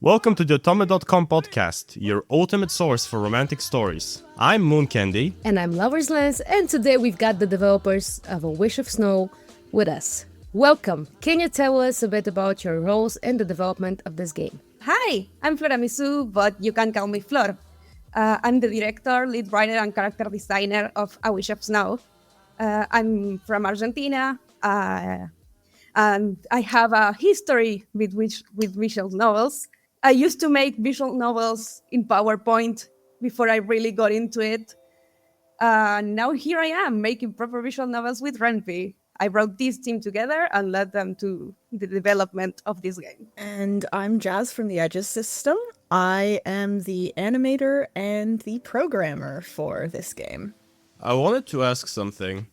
Welcome to the Otome.com podcast, your ultimate source for romantic stories. I'm Moon Candy. And I'm Lover's Lens, and today we've got the developers of A Wish of Snow with us. Welcome! Can you tell us a bit about your roles in the development of this game? Hi, I'm Floramisu, but you can call me Flor. I'm the director, lead writer, and character designer of A Wish of Snow. I'm from Argentina, and I have a history with visual novels. I used to make visual novels in PowerPoint before I really got into it. Now here I am making proper visual novels with Renfi. I brought this team together and led them to the development of this game. And I'm Jazz from the Edges System. I am the animator and the programmer for this game. I wanted to ask something.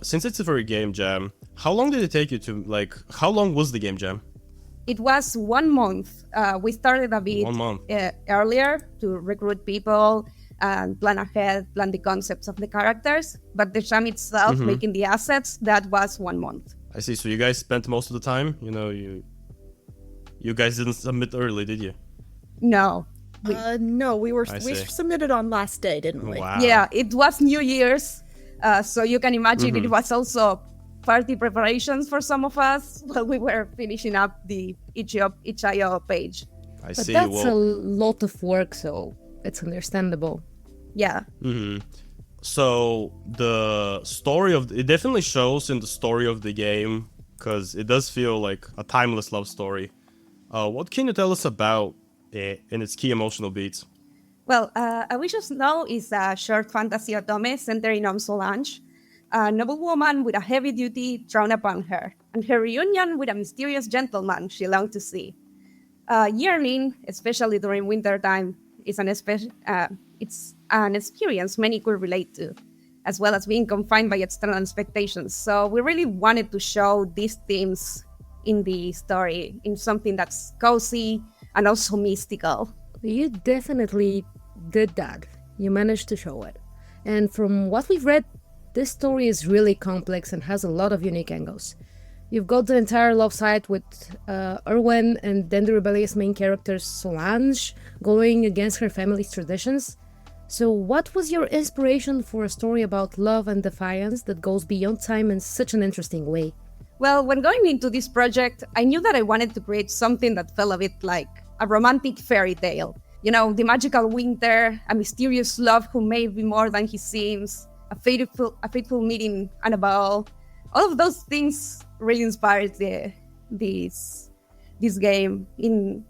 Since it's a very game jam, how long did it take you to, how long was the game jam? It was 1 month. We started a bit 1 month. Earlier to recruit people and plan ahead, plan the concepts of the characters. But the jam itself, making the assets, that was 1 month. I see, so you guys spent most of the time? You guys didn't submit early, did you? No. No, we see. submitted on last day, didn't we? Wow. Yeah, it was New Year's. So you can imagine it was also party preparations for some of us while we were finishing up the itch.io page. I But see. that's a lot of work, so it's understandable. Yeah. So the story it definitely shows in the story of the game, because it does feel like a timeless love story. What can you tell us about it and its key emotional beats? Well, A Wish of Snow is a short fantasy Otome centering on Solange, a noblewoman with a heavy duty thrown upon her, and her reunion with a mysterious gentleman she longed to see. Yearning, especially during wintertime, is it's an experience many could relate to, as well as being confined by external expectations. So we really wanted to show these themes in the story, in something that's cozy and also mystical. You definitely did that. You managed to show it. And from what we've read, this story is really complex and has a lot of unique angles. You've got the entire love side with Erwin and then the rebellious main character Solange going against her family's traditions. So what was your inspiration for a story about love and defiance that goes beyond time in such an interesting way? Well, when going into this project, I knew that I wanted to create something that felt a bit like a romantic fairy tale. You know, the magical winter, a mysterious love who may be more than he seems, a fateful meeting and a ball. All of those things really inspired this game. In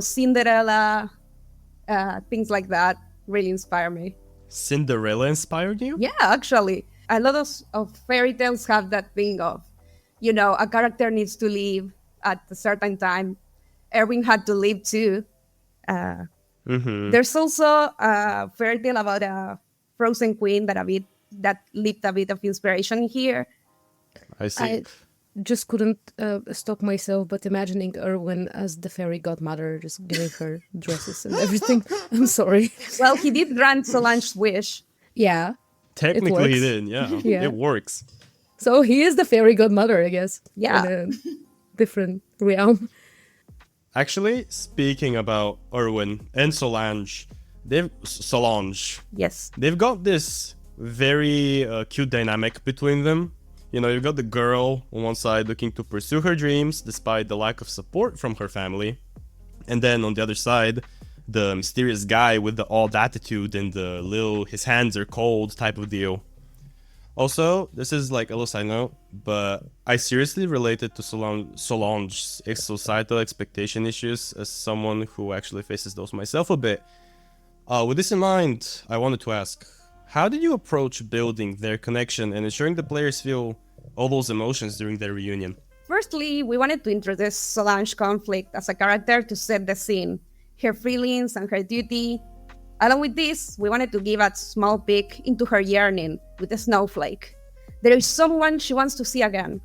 Cinderella, things like that really inspire me. Cinderella inspired you? Yeah, actually, a lot of fairy tales have that thing of, a character needs to leave at a certain time. Erwin had to leave too. There's also a fairy tale about a frozen queen that left a bit of inspiration here. I see. I just couldn't stop myself but imagining Erwin as the fairy godmother, just giving her dresses and everything. I'm sorry. Well, he did grant Solange's wish. Yeah. Technically, it he did, yeah. Yeah. It works. So he is the fairy godmother, I guess. Yeah. In a different realm. Actually, speaking about Erwin and Solange, Yes. they've got this very cute dynamic between them. You've got the girl on one side looking to pursue her dreams despite the lack of support from her family. And then on the other side, the mysterious guy with the odd attitude and the his hands are cold type of deal. Also, this is like a little side note, but I seriously related to Solange's societal expectation issues as someone who actually faces those myself a bit. With this in mind, I wanted to ask, how did you approach building their connection and ensuring the players feel all those emotions during their reunion? Firstly, we wanted to introduce Solange's conflict as a character to set the scene, her feelings and her duty. Along with this, we wanted to give a small peek into her yearning with a snowflake. There is someone she wants to see again.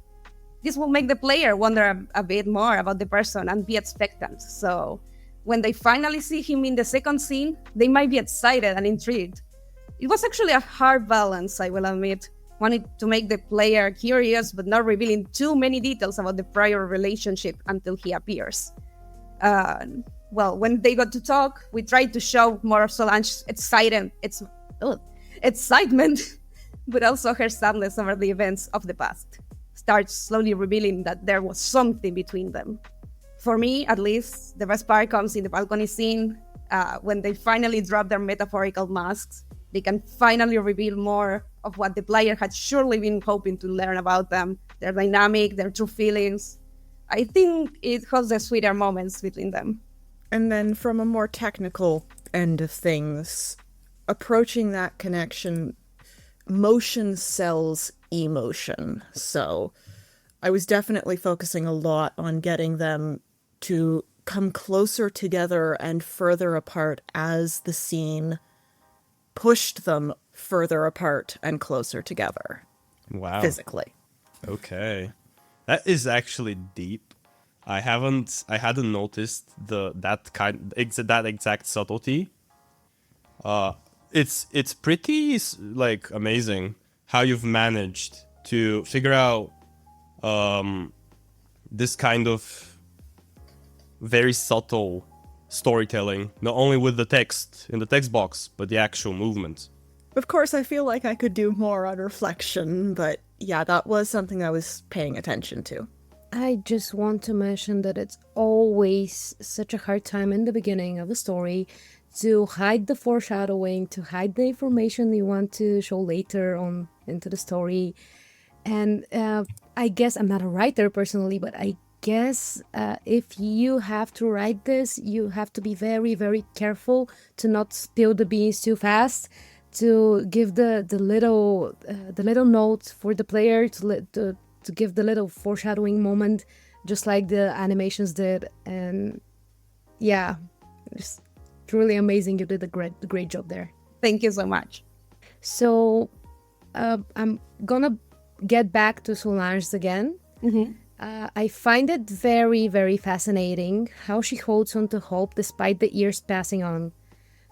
This will make the player wonder a bit more about the person and be expectant. So when they finally see him in the second scene, they might be excited and intrigued. It was actually a hard balance, I will admit. Wanted to make the player curious, but not revealing too many details about the prior relationship until he appears. Well, when they got to talk, we tried to show more of Solange's excitement, but also her sadness over the events of the past. Starts slowly revealing that there was something between them. For me, at least, the best part comes in the balcony scene, when they finally drop their metaphorical masks. They can finally reveal more of what the player had surely been hoping to learn about them, their dynamic, their true feelings. I think it holds the sweeter moments between them. And then from a more technical end of things, approaching that connection, motion sells emotion. So I was definitely focusing a lot on getting them to come closer together and further apart as the scene pushed them further apart and closer together. Wow. Physically. Okay. That is actually deep. I hadn't noticed that exact subtlety. It's pretty like amazing how you've managed to figure out this kind of very subtle storytelling, not only with the text in the text box, but the actual movement. Of course, I feel like I could do more on reflection, but yeah, that was something I was paying attention to. I just want to mention that it's always such a hard time in the beginning of a story to hide the foreshadowing, to hide the information you want to show later on into the story. And I guess I'm not a writer personally, but I guess if you have to write this, you have to be very, very careful to not spill the beans too fast, to give the little notes for the player to give the little foreshadowing moment, just like the animations did. And yeah, it's truly amazing. You did a great job there. Thank you so much. So I'm gonna get back to Solange again. Mm-hmm. I find it very, very fascinating how she holds on to hope despite the years passing on.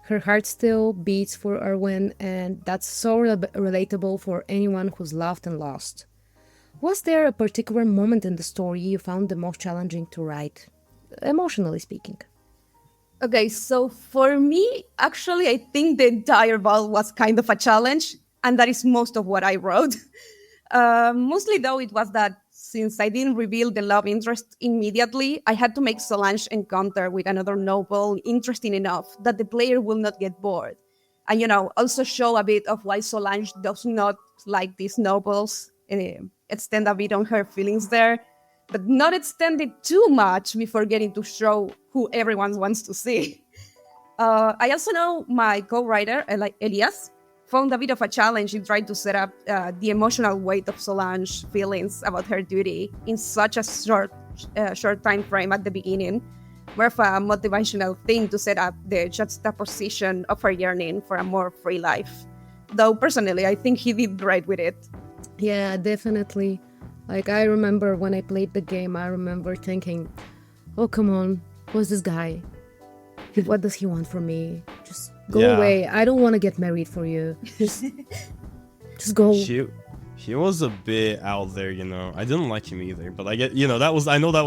Her heart still beats for Erwin, and that's so relatable for anyone who's loved and lost. Was there a particular moment in the story you found the most challenging to write, emotionally speaking? Okay, so for me, actually, I think the entire ball was kind of a challenge, and that is most of what I wrote. Mostly, though, it was that since I didn't reveal the love interest immediately, I had to make Solange encounter with another noble interesting enough that the player will not get bored. And, also show a bit of why Solange does not like these nobles, extend a bit on her feelings there, but not extend it too much before getting to show who everyone wants to see. I also know my co-writer, Elias, found a bit of a challenge in trying to set up the emotional weight of Solange's feelings about her duty in such a short time frame at the beginning. More of a motivational thing to set up the juxtaposition of her yearning for a more free life. Though personally, I think he did great with it. Yeah, definitely. Like, I remember when I played the game, I remember thinking, oh, come on, who's this guy? What does he want from me? Just go away. I don't want to get married for you. Just go. He was a bit out there, I didn't like him either, but I get, I know that was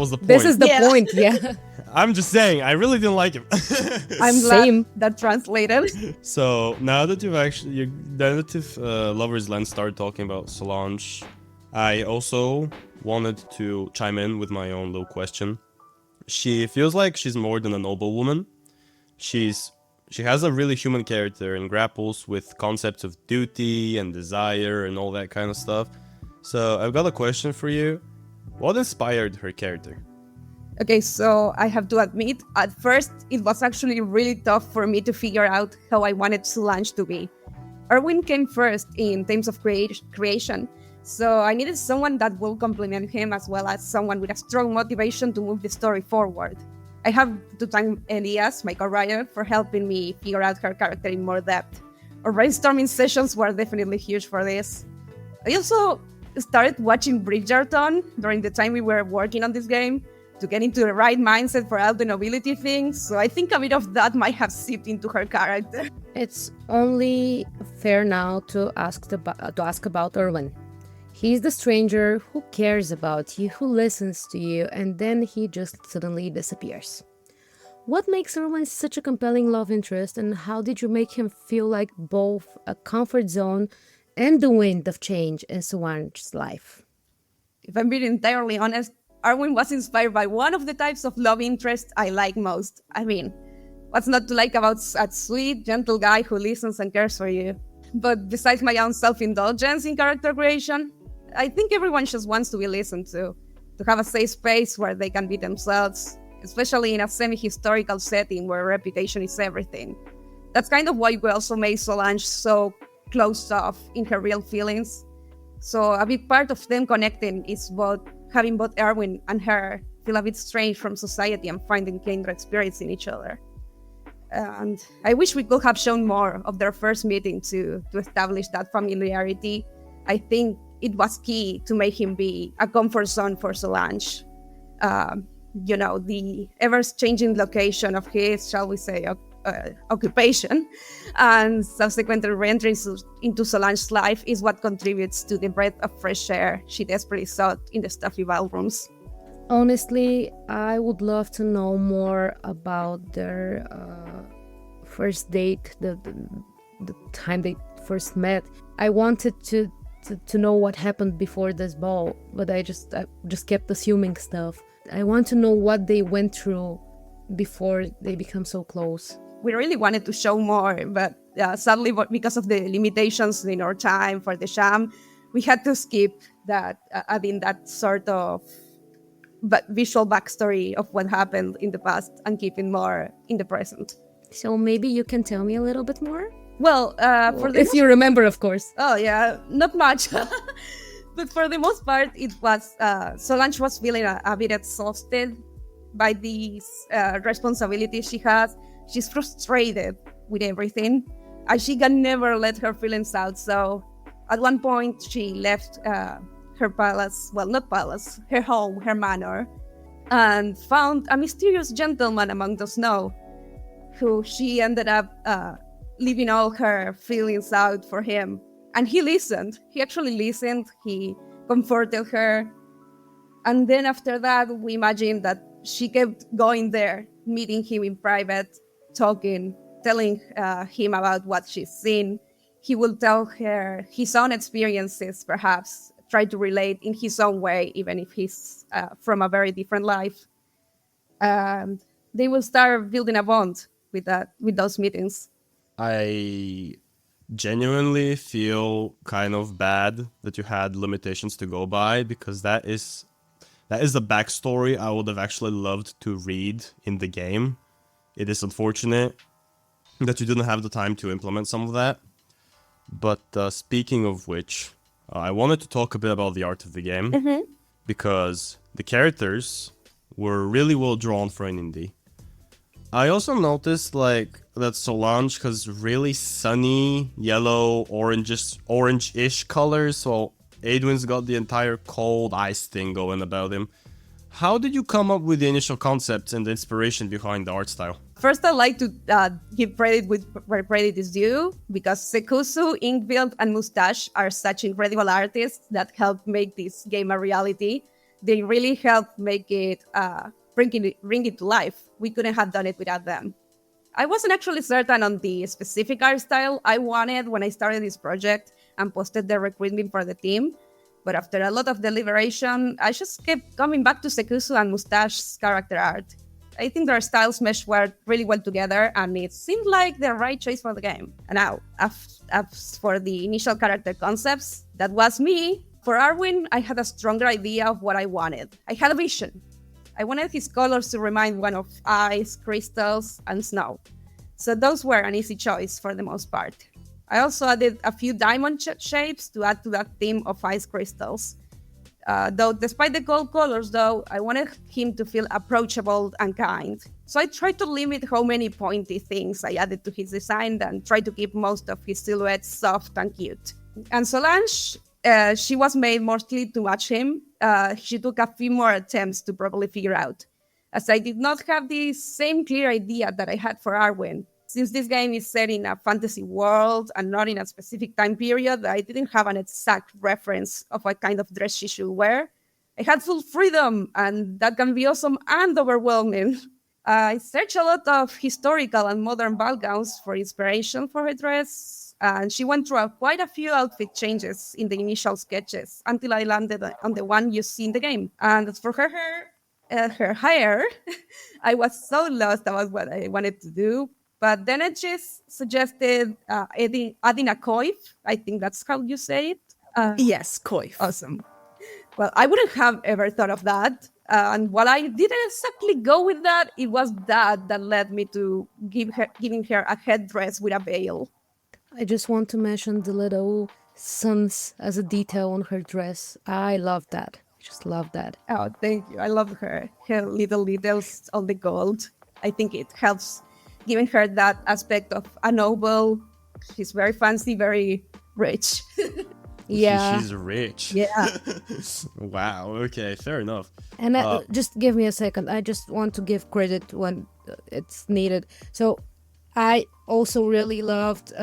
the point. This is the point, yeah. I'm just saying, I really didn't like him. I'm glad that translated. So now that your narrative lovers Len started talking about Solange, I also wanted to chime in with my own little question. She feels like she's more than a noble woman. She has a really human character and grapples with concepts of duty and desire and all that kind of stuff. So I've got a question for you. What inspired her character? Okay, so I have to admit, at first, it was actually really tough for me to figure out how I wanted Solange to be. Erwin came first in terms of creation, so I needed someone that will complement him as well as someone with a strong motivation to move the story forward. I have to thank Elias, my co-writer, for helping me figure out her character in more depth. Our brainstorming sessions were definitely huge for this. I also started watching Bridgerton during the time we were working on this game to get into the right mindset for all the nobility things, so I think a bit of that might have seeped into her character. It's only fair now to ask about Erwin. He's the stranger who cares about you, who listens to you, and then he just suddenly disappears. What makes Erwin such a compelling love interest, and how did you make him feel like both a comfort zone and the wind of change in Solange's life? If I'm being entirely honest, Arwen was inspired by one of the types of love interest I like most. I mean, what's not to like about a sweet, gentle guy who listens and cares for you? But besides my own self-indulgence in character creation, I think everyone just wants to be listened to have a safe space where they can be themselves, especially in a semi-historical setting where reputation is everything. That's kind of why we also made Solange so closed off in her real feelings. So a big part of them connecting is having both Erwin and her feel a bit strange from society and finding kindred spirits in each other. And I wish we could have shown more of their first meeting to establish that familiarity. I think it was key to make him be a comfort zone for Solange. The ever-changing location of his, shall we say, occupation and subsequent re-entry into Solange's life is what contributes to the breath of fresh air she desperately sought in the stuffy ballrooms. Honestly, I would love to know more about their first date, the time they first met. I wanted to know what happened before this ball, but I just kept assuming stuff. I want to know what they went through before they become so close. We really wanted to show more, but sadly, because of the limitations in our time for the sham, we had to skip that, adding that sort of visual backstory of what happened in the past and keeping more in the present. So maybe you can tell me a little bit more? Well, if you remember, of course. Oh yeah, not much. But for the most part, it was Solange was feeling a bit exhausted by these responsibilities she has. She's frustrated with everything, and she can never let her feelings out. So at one point, she left her palace, well, not palace, her home, her manor, and found a mysterious gentleman among the snow, who she ended up leaving all her feelings out for him. And he listened. He actually listened. He comforted her. And then after that, we imagined that she kept going there, meeting him in private, talking, telling him about what she's seen. He will tell her his own experiences, perhaps, try to relate in his own way, even if he's from a very different life. And they will start building a bond with those meetings. I genuinely feel kind of bad that you had limitations to go by, because that is the backstory I would have actually loved to read in the game. It is unfortunate that you didn't have the time to implement some of that. But speaking of which, I wanted to talk a bit about the art of the game, because the characters were really well drawn for an indie. I also noticed that Solange has really sunny, yellow, orange-ish colors, while Edwin's got the entire cold ice thing going about him. How did you come up with the initial concepts and the inspiration behind the art style? First, I'd like to give credit where credit is due, because Sekusu, Inkfield, and Mustache are such incredible artists that helped make this game a reality. They really helped make it, bring it to life. We couldn't have done it without them. I wasn't actually certain on the specific art style I wanted when I started this project and posted the recruitment for the team. But after a lot of deliberation, I just kept coming back to Sekusu and Mustache's character art. I think their styles meshed really well together, and it seemed like the right choice for the game. And now, as for the initial character concepts, that was me. For Erwin, I had a stronger idea of what I wanted. I had a vision. I wanted his colors to remind one of ice, crystals, and snow. So those were an easy choice for the most part. I also added a few diamond shapes to add to that theme of ice crystals. Though despite the cold colors, I wanted him to feel approachable and kind. So I tried to limit how many pointy things I added to his design and tried to keep most of his silhouettes soft and cute. And Solange, she was made mostly to match him. She took a few more attempts to properly figure out, as I did not have the same clear idea that I had for Erwin. Since this game is set in a fantasy world and not in a specific time period, I didn't have an exact reference of what kind of dress she should wear. I had full freedom, and that can be awesome and overwhelming. I searched a lot of historical and modern ball gowns for inspiration for her dress, and she went through quite a few outfit changes in the initial sketches until I landed on the one you see in the game. And as for her hair, I was so lost about what I wanted to do. But then it just suggested adding a coif. I think that's how you say it. Yes, coif. Awesome. Well, I wouldn't have ever thought of that. And while I didn't exactly go with that, it was that led me to giving her a headdress with a veil. I just want to mention the little suns as a detail on her dress. I love that. I just love that. Oh, thank you. I love her little details on the gold. I think it helps giving her that aspect of a noble. She's very fancy, very rich. Yeah. She's rich. Yeah. Wow. Okay. Fair enough. And just give me a second. I just want to give credit when it's needed. So I also really loved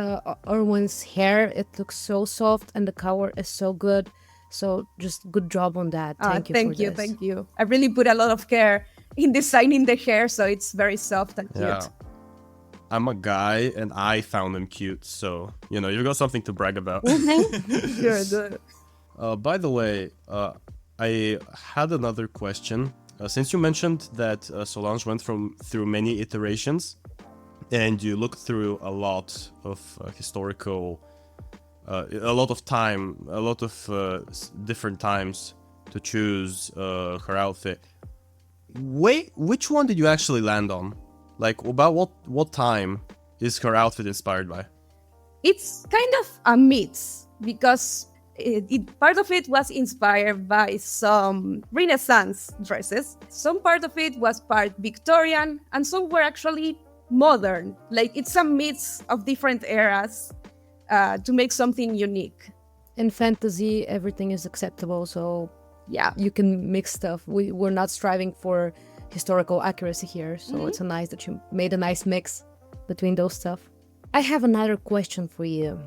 Erwin's hair. It looks so soft and the color is so good. So just good job on that. Thank you. Thank you. I really put a lot of care in designing the hair, so it's very soft and cute. Yeah. I'm a guy and I found him cute, so you've got something to brag about. Good. By the way, I had another question. Since you mentioned that Solange went through many iterations, and you looked through a lot of historical, a lot of time, a lot of different times to choose her outfit. Wait, which one did you actually land on? Like, about what time is her outfit inspired by? It's kind of a mix because part of it was inspired by some Renaissance dresses. Some part of it was part Victorian, and some were actually modern. Like, it's a mix of different eras to make something unique. In fantasy, everything is acceptable, so Yeah. you can mix stuff. We're not striving for historical accuracy here, so it's nice that you made a nice mix between those stuff. I have another question for you.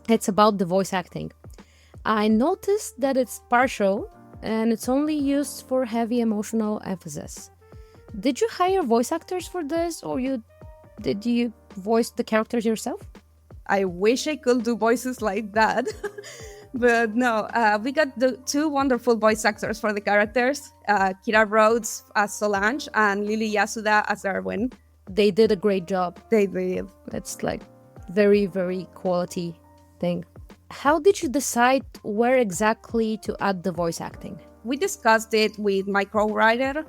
It's about the voice acting. I noticed that it's partial and it's only used for heavy emotional emphasis. Did you hire voice actors for this, or did you voice the characters yourself? I wish I could do voices like that. But no, we got the two wonderful voice actors for the characters, Kira Rhodes as Solange and Lily Yasuda as Erwin. They did a great job. They did. It's like very, very quality thing. How did you decide where exactly to add the voice acting? We discussed it with my co-writer.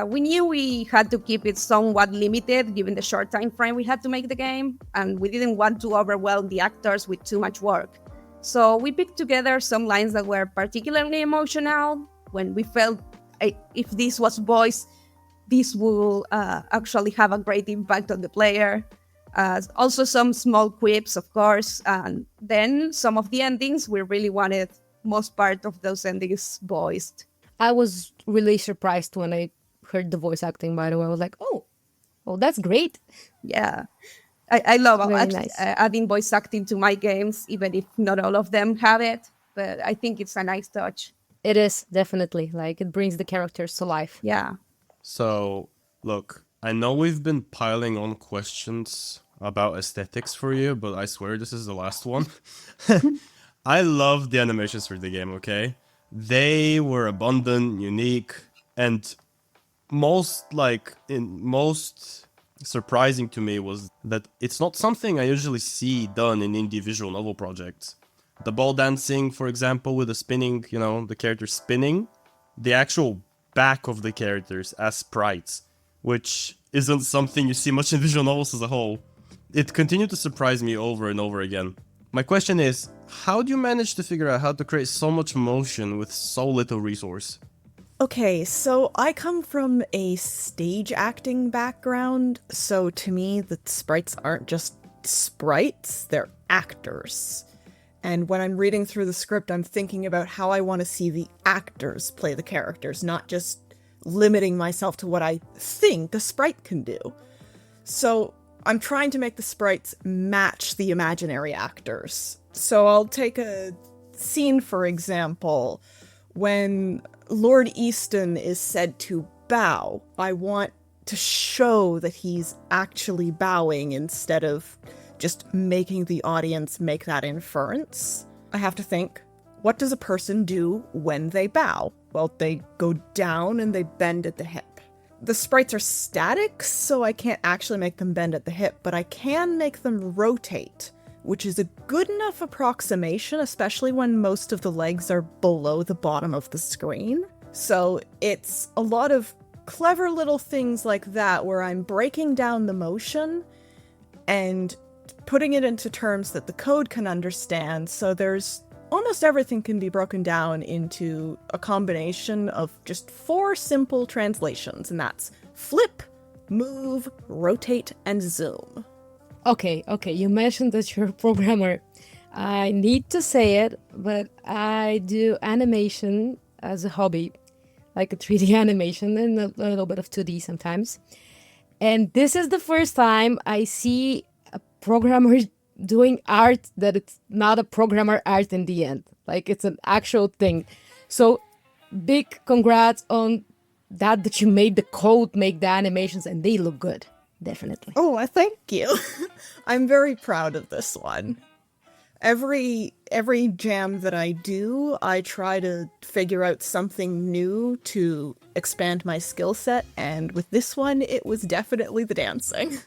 We knew we had to keep it somewhat limited given the short time frame we had to make the game, and we didn't want to overwhelm the actors with too much work. So we picked together some lines that were particularly emotional when we felt if this was voiced, this will actually have a great impact on the player. Also some small quips, of course, and then some of the endings we really wanted most part of those endings voiced. I was really surprised when I heard the voice acting, by the way. I was like, oh, that's great. Yeah. I love Very nice. adding voice acting to my games, even if not all of them have it. But I think it's a nice touch. It is, definitely. Like, it brings the characters to life. Yeah. So, look, I know we've been piling on questions about aesthetics for you, but I swear this is the last one. I love the animations for the game, okay? They were abundant, unique, and most surprising to me was that it's not something I usually see done in indie visual novel projects. The ball dancing, for example, with the spinning, the characters spinning, the actual back of the characters as sprites, which isn't something you see much in visual novels as a whole. It continued to surprise me over and over again. My question is, how do you manage to figure out how to create so much motion with so little resource? Okay, so I come from a stage acting background, so to me the sprites aren't just sprites, they're actors. And when I'm reading through the script, I'm thinking about how I want to see the actors play the characters, not just limiting myself to what I think a sprite can do. So I'm trying to make the sprites match the imaginary actors. So I'll take a scene, for example, when Lord Easton is said to bow. I want to show that he's actually bowing instead of just making the audience make that inference. I have to think, what does a person do when they bow? Well, they go down and they bend at the hip. The sprites are static, so I can't actually make them bend at the hip, but I can make them rotate, which is a good enough approximation, especially when most of the legs are below the bottom of the screen. So it's a lot of clever little things like that where I'm breaking down the motion and putting it into terms that the code can understand. So there's almost everything can be broken down into a combination of just 4 simple translations, and that's flip, move, rotate, and zoom. Okay, you mentioned that you're a programmer. I need to say it, but I do animation as a hobby, like a 3D animation and a little bit of 2D sometimes. And this is the first time I see a programmer doing art that it's not a programmer art in the end. Like, it's an actual thing. So big congrats on that you made the code make the animations, and they look good. Definitely. Oh, I thank you. I'm very proud of this one. Every jam that I do, I try to figure out something new to expand my skill set, and with this one, it was definitely the dancing.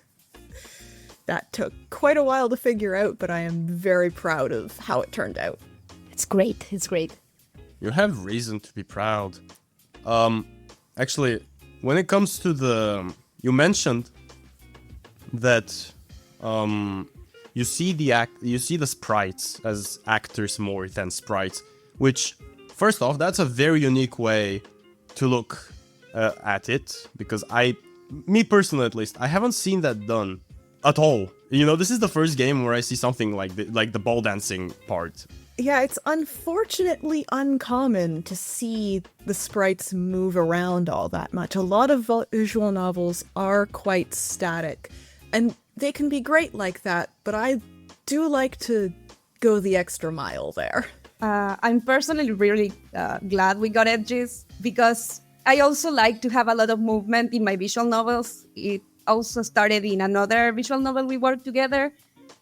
That took quite a while to figure out, but I am very proud of how it turned out. It's great. It's great. You have reason to be proud. Actually, when it comes to you mentioned that you see the sprites as actors more than sprites, which, first off, that's a very unique way to look at it, because me personally at least, I haven't seen that done at all. You know, this is the first game where I see something like the ball dancing part. Yeah, it's unfortunately uncommon to see the sprites move around all that much. A lot of visual novels are quite static, and they can be great like that, but I do like to go the extra mile there. I'm personally really glad we got Edges, because I also like to have a lot of movement in my visual novels. It also started in another visual novel we worked together,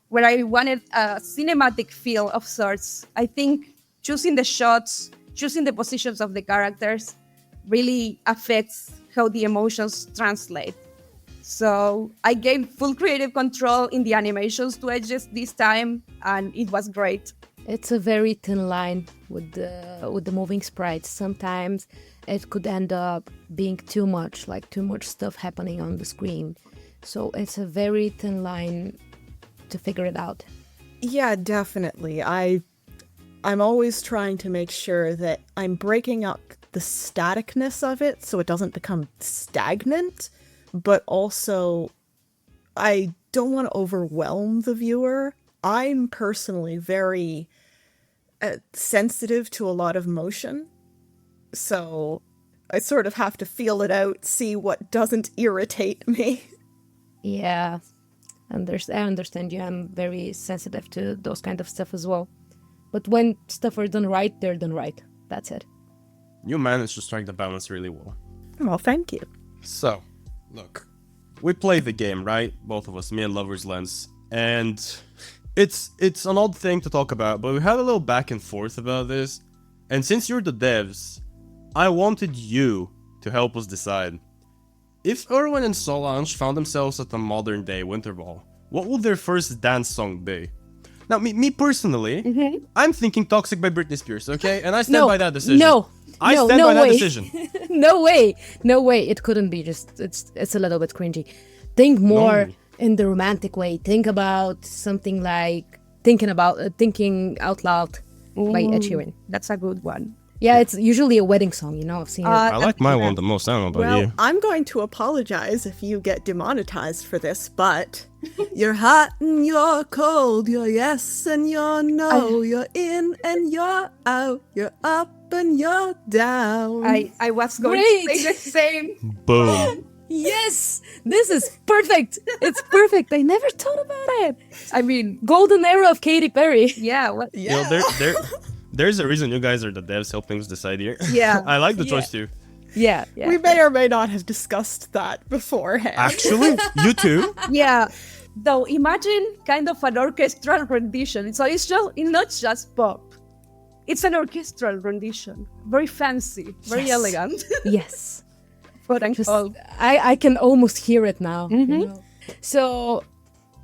where I wanted a cinematic feel of sorts. I think choosing the shots, choosing the positions of the characters really affects how the emotions translate. So I gave full creative control in the animations to Edges this time, and it was great. It's a very thin line with the moving sprites. Sometimes it could end up being too much stuff happening on the screen. So it's a very thin line to figure it out. Yeah, definitely. I'm always trying to make sure that I'm breaking up the staticness of it so it doesn't become stagnant, but also I don't want to overwhelm the viewer. I'm personally very sensitive to a lot of motion, so I sort of have to feel it out, see what doesn't irritate me. Yeah, I understand you. I'm very sensitive to those kind of stuff as well. But when stuff are done right, they're done right. That's it. You managed to strike the balance really well. Well, thank you. So, look, we played the game, right? Both of us, me and Lover's Lens, and it's an odd thing to talk about, but we had a little back and forth about this, and since you're the devs, I wanted you to help us decide. If Erwin and Solange found themselves at a modern day winter ball, what would their first dance song be? Now, me personally, I'm thinking Toxic by Britney Spears, okay? And I stand by that decision. I stand by that decision. No way. It couldn't be. Just it's a little bit cringy. Think more in the romantic way. Think about something like Thinking Out Loud by Ed Sheeran. That's a good one. Yeah, it's usually a wedding song, you know, I've seen it. I like my one the most, I don't know about you. I'm going to apologize if you get demonetized for this, but you're hot and you're cold, you're yes and you're no, you're in and you're out, you're up and you're down. I was going to say the same. Boom. Yes, this is perfect. It's perfect. I never thought about it. I mean, golden era of Katy Perry. Yeah. What? Yeah. You know, there's a reason you guys are the devs helping us decide here. Yeah. I like the choice too. Yeah. We may or may not have discussed that beforehand. Actually, you too. Yeah. Though imagine kind of an orchestral rendition. So it's not just pop. It's an orchestral rendition. Very fancy, very Yes. elegant. Yes. Quote unquote. I can almost hear it now. You know? So,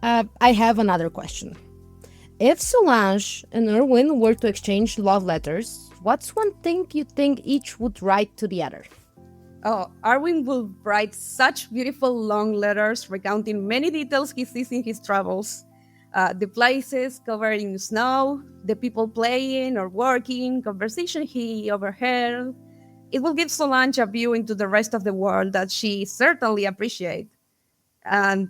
I have another question. If Solange and Erwin were to exchange love letters, what's one thing you think each would write to the other? Oh, Arwin will write such beautiful long letters recounting many details he sees in his travels. The places covered in snow, the people playing or working, conversation he overheard. It will give Solange a view into the rest of the world that she certainly appreciates. And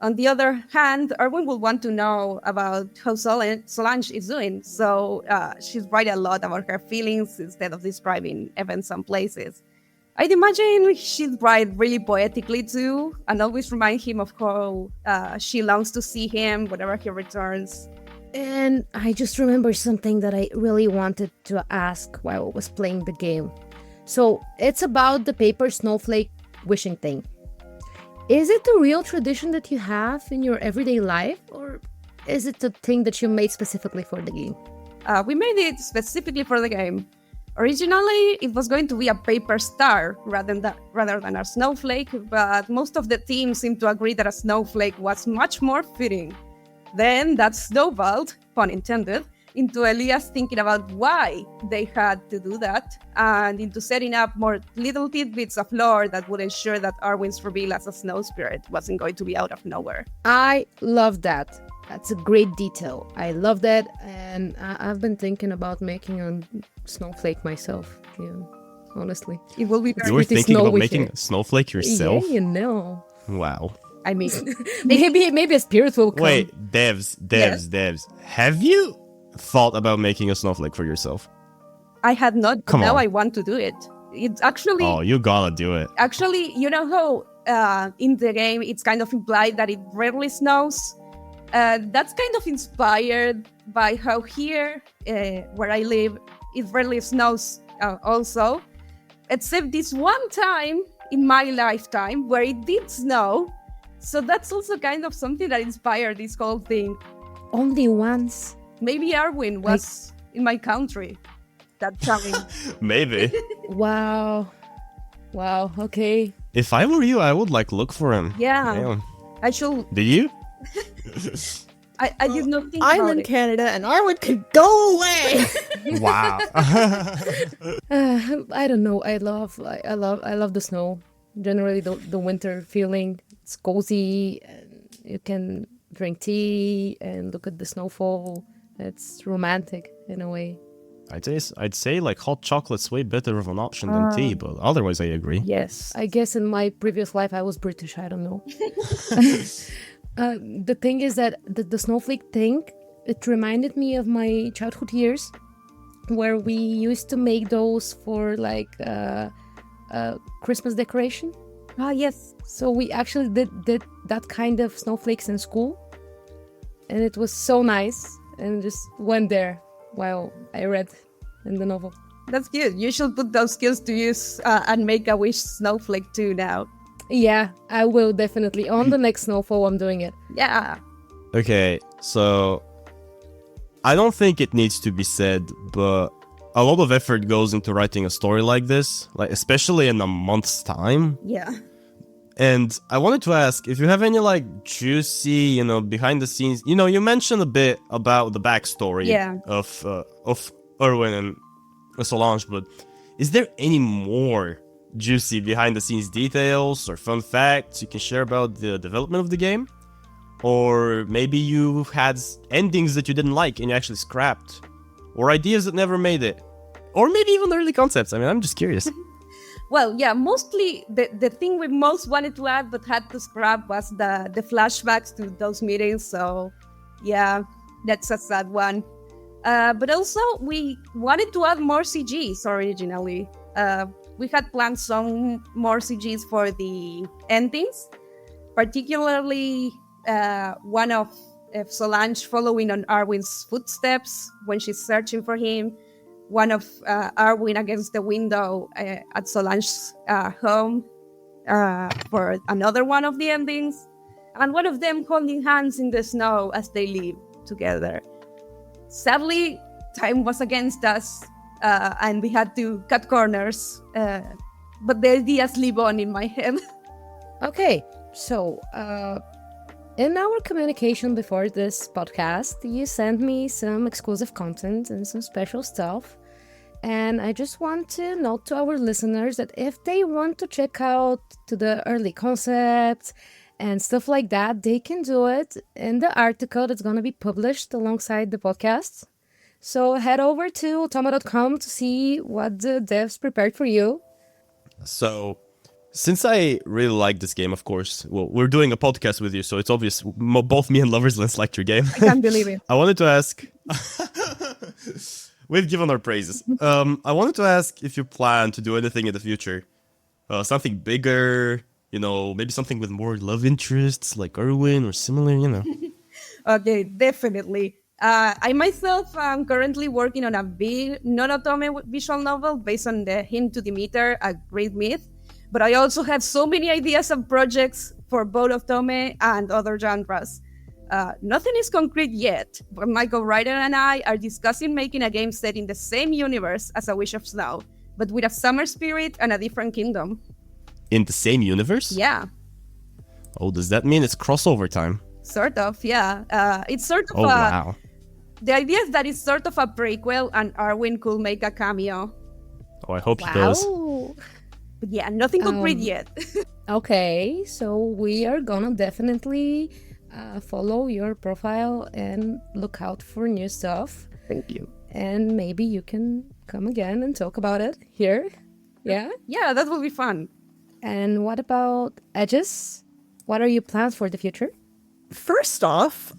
on the other hand, Erwin will want to know about how Solange is doing. So she's writing a lot about her feelings instead of describing events and places. I'd imagine she'd write really poetically too, and always remind him of how she longs to see him whenever he returns. And I just remember something that I really wanted to ask while I was playing the game. So it's about the paper snowflake wishing thing. Is it a real tradition that you have in your everyday life, or is it a thing that you made specifically for the game? We made it specifically for the game. Originally, it was going to be a paper star rather than a snowflake, but most of the team seemed to agree that a snowflake was much more fitting. Then that snowballed, pun intended, into Elias thinking about why they had to do that, and into setting up more little tidbits of lore that would ensure that Arwen's reveal as a snow spirit wasn't going to be out of nowhere. I love that. That's a great detail. I love that, and I've been thinking about making a snowflake myself. Yeah, honestly, It will be You were pretty thinking about snowy making here. a snowflake yourself? Yeah, you know. Wow. I mean, Maybe a spirit will come. Wait, devs. Have you thought about making a snowflake for yourself? I had not, but Come now on. I want to do it. It's actually, Oh, you gotta do it. you know how in the game it's kind of implied that it rarely snows? That's kind of inspired by how here, where I live, it rarely snows also, except this one time in my lifetime where it did snow. So that's also kind of something that inspired this whole thing. Only once. Maybe Arwin was in my country that time. Maybe. Wow. Okay. If I were you, I would look for him. Yeah, Damn. I should. Did you? I did not think I'm about in it. Canada and Arwen can go away. Wow. I don't know. I love the snow. Generally, the winter feeling. It's cozy, and you can drink tea and look at the snowfall. It's romantic in a way. I'd say hot chocolate's way better of an option than tea, but otherwise I agree. Yes, I guess in my previous life I was British. I don't know. The thing is that the snowflake thing, it reminded me of my childhood years, where we used to make those for Christmas decoration. Ah, yes. So we actually did that kind of snowflakes in school, and it was so nice. And just went there while I read in the novel. That's good. You should put those skills to use and make a wish snowflake too now. Yeah, I will definitely. On the next snowfall, I'm doing it. Yeah. Okay, so I don't think it needs to be said, but a lot of effort goes into writing a story like this, especially in a month's time. Yeah. And I wanted to ask if you have any juicy, behind the scenes. You mentioned a bit about the backstory of Erwin and Solange, but is there any more juicy behind the scenes details or fun facts you can share about the development of the game? Or maybe you had endings that you didn't like and you actually scrapped, or ideas that never made it, or maybe even early concepts. I mean, I'm just curious. Well, yeah, mostly the thing we most wanted to add but had to scrap was the flashbacks to those meetings. So, yeah, that's a sad one. But also, we wanted to add more CGs originally. We had planned some more CGs for the endings, particularly one of Solange following on Arwen's footsteps when she's searching for him. one of Erwin against the window at Solange's home for another one of the endings, and one of them holding hands in the snow as they live together. Sadly, time was against us, and we had to cut corners, but the ideas live on in my head. Okay, so in our communication before this podcast, you sent me some exclusive content and some special stuff. And I just want to note to our listeners that if they want to check out to the early concepts and stuff like that, they can do it in the article that's going to be published alongside the podcast. So head over to otome.com to see what the devs prepared for you. So, since I really like this game, of course, well, we're doing a podcast with you, so it's obvious both me and Loverslands liked your game. I can't believe it. I wanted to ask... We've given our praises. I wanted to ask if you plan to do anything in the future. Something bigger, maybe something with more love interests, like Erwin or similar. Okay, definitely. I myself am currently working on a big non-Otome visual novel based on the Hymn to Demeter, a great myth. But I also have so many ideas and projects for both Otome and other genres. Nothing is concrete yet, but my co-writer and I are discussing making a game set in the same universe as A Wish of Snow, but with a summer spirit and a different kingdom. In the same universe? Yeah. Oh, does that mean it's crossover time? Sort of, yeah. It's sort of wow. The idea is that it's sort of a prequel and Erwin could make a cameo. Oh, I hope he does. But yeah, nothing concrete yet. Okay, so we are gonna definitely follow your profile and look out for new stuff. Thank you. And maybe you can come again and talk about it here. Yeah? Yeah, that will be fun. And what about Edges? What are your plans for the future? First off,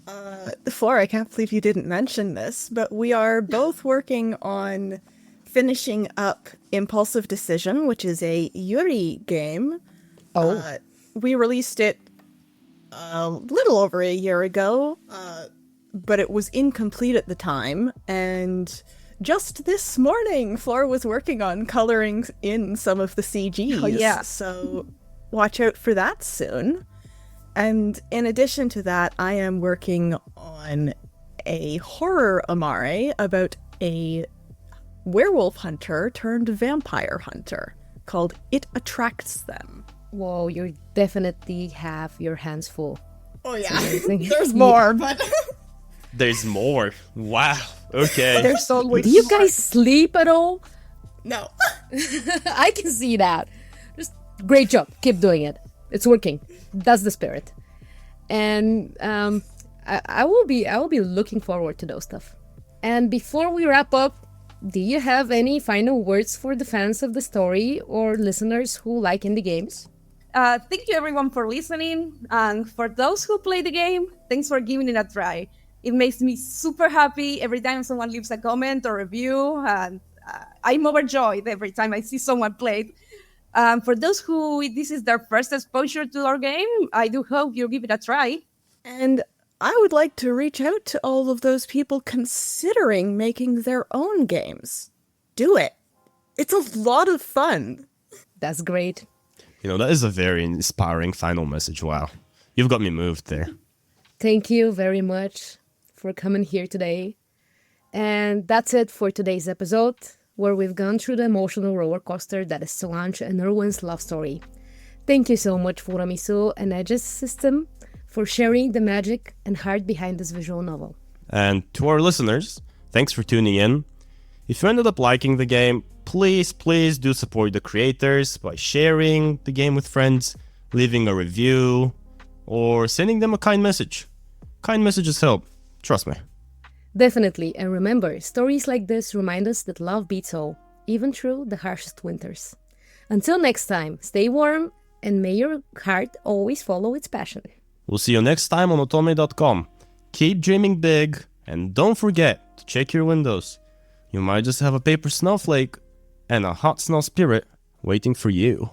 Flora, I can't believe you didn't mention this, but we are both working on finishing up Impulsive Decision, which is a Yuri game. Oh. We released it a little over a year ago, but it was incomplete at the time, and just this morning, Flora was working on coloring in some of the CGs. Oh, yeah. So watch out for that soon. And in addition to that, I am working on a horror amare about a werewolf hunter turned vampire hunter called It Attracts Them. Whoa, you definitely have your hands full. Oh yeah, Amazing. there's more, but... There's more. Wow. Okay. There's always Do you guys sleep at all? No. I can see that. Just great job. Keep doing it. It's working. That's the spirit. And I will be looking forward to those stuff. And before we wrap up, do you have any final words for the fans of the story or listeners who like indie games? Thank you everyone for listening, and for those who play the game, thanks for giving it a try. It makes me super happy every time someone leaves a comment or review, and I'm overjoyed every time I see someone play it. For those who this is their first exposure to our game, I do hope you give it a try. And I would like to reach out to all of those people considering making their own games. Do it. It's a lot of fun. That's great. That is a very inspiring final message. Wow. You've got me moved there. Thank you very much for coming here today. And that's it for today's episode, where we've gone through the emotional roller coaster that is Solange and Erwin's love story. Thank you so much, Floramisu and Edges System, for sharing the magic and heart behind this visual novel. And to our listeners, thanks for tuning in. If you ended up liking the game, please do support the creators by sharing the game with friends, leaving a review, or sending them a kind message. Kind messages help, trust me. Definitely, and remember, stories like this remind us that love beats all, even through the harshest winters. Until next time, stay warm, and may your heart always follow its passion. We'll see you next time on Otome.com. Keep dreaming big, and don't forget to check your windows. You might just have a paper snowflake and a hot snow spirit waiting for you.